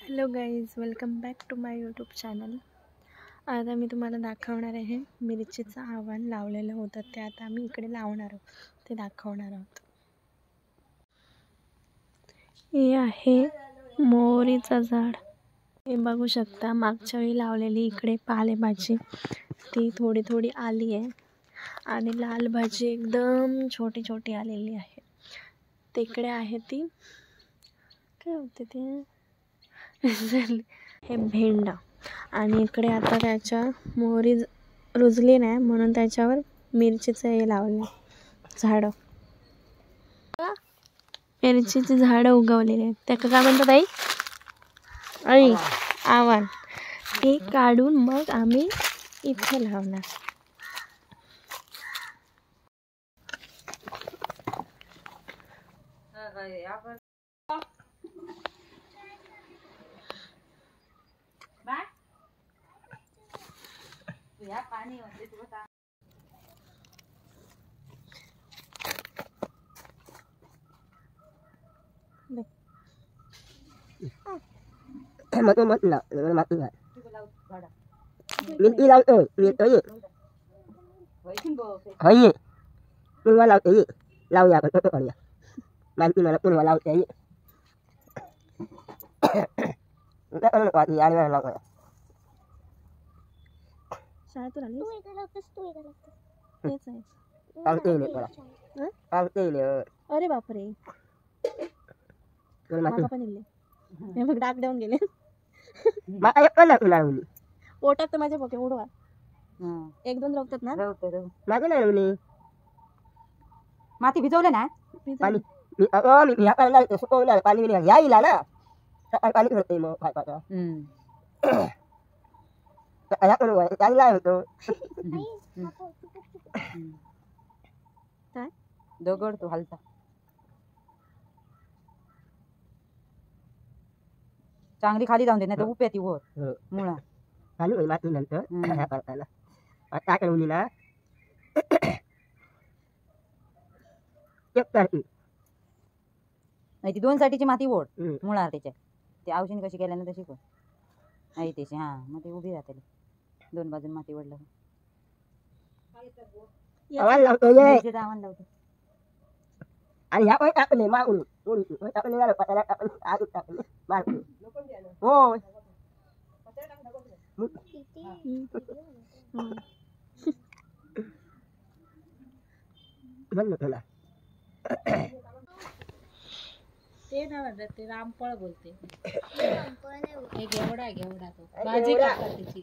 Hello guys, welcome back to my YouTube channel. आता मी तुम्हाला दाखवणार आहे मिरचीचं आव्हान लावलेलं होतं ते आता आम्ही इकडे लावणार आहोत, ते दाखवणार आहोत. हे आहे मोहरीचं झाड. हे बघू शकता, मागच्या वेळी लावलेली इकडे पालेभाजी ती थोडी थोडी आली आहे आणि लाल भाजी एकदम छोटी छोटी आलेली आहे. तिकडे आहे ती काय होते ते हे भेंडा. आणि इकडे आता त्याच्या मोहरी रुजली नाही म्हणून त्याच्यावर मिरचीचं हे लावलं झाडं, मिरचीची झाडं उगवलेली आहेत. त्याला काय म्हणतात आई? आई आव्हान. ते काढून मग आम्ही इथे लावणार. पाणी होते तुला mati lah, mati lah. Minti laut tu, minti tu. Hai. Ni laut tu. Laut ya betul betul ya. Manti mana pun laut tu. Kita kan buat dia ni laut. शाळेत तू आलीस? तेच आहे. Pantai ni pula. Pantai ni. अरे बापरे, Mati. पण निघले. मी फक्त डाग देऊन गेले. Mak ayat kan nak laut ni. पोटात तर माझ्या पोके उडवा. एक दोन रवतात ना. Mak nak laut ni. माती भिजवलं ना. Pani. Ni apa ni akan laut tu sepuluh lah pani ni. Ya ilah lah. Tak pani seperti mau kat kat. Ayat kan buat cari laut tu. काय दगड तो हलता. चांगली खाली जाऊन दे नाही तर उप्या ती वर मुळा. Lalu mati nanti. Apa kana? Tak kan ni lah. Yep tadi. नाही ती दोन साठीची माती ओढ मुळा त्याच्या. ते औषधी कशी केल्यानं तशी कर. आई त्याची हा मग ते उभी राहते. दोन बाजून माती ओढलं. Awal laut tu ye. ते दावण लावतो. Ani apa tak ni mau ni. Tak ni lah pada tak ni. Aduk tak ni. Mal. Oh. Mana tu lah. ते ना ते रामफळ बोलते. हे घेवडा घेवडा तो भाजी करतात त्याची.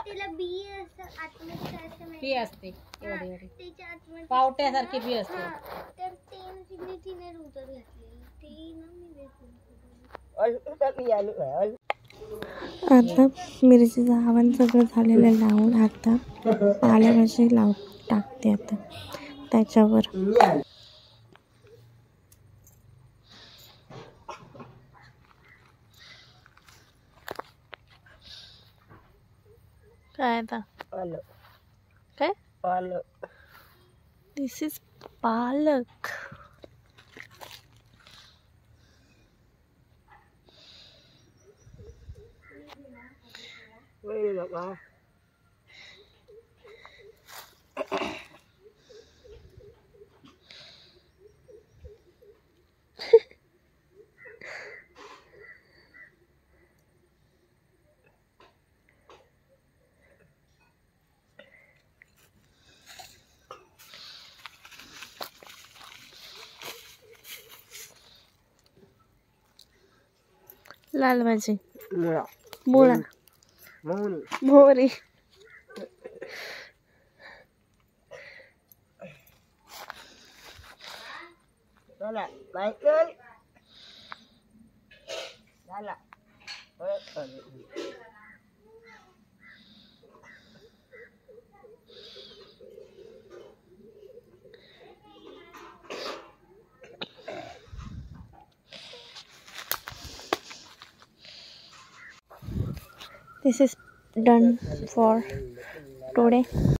तिला बी असं आतमध्ये बी असते एवढी एवढी पावट्यासारखी बी असते. तर ते तिने रुतर घातलेली ते ना मी देतो. Al tak biar ni lah. आता मिरचीचं आव्हान सगळं झालेलं लावून आता पालेभाजी टाकते आता त्याच्यावर. काय आता Al. काय Al. दिस इज पालक. Wei nak apa? लाल भाजी, Mula. मुळा, Mau ni. मोहरी. Salah. Baik kan? Salah. This is done for today.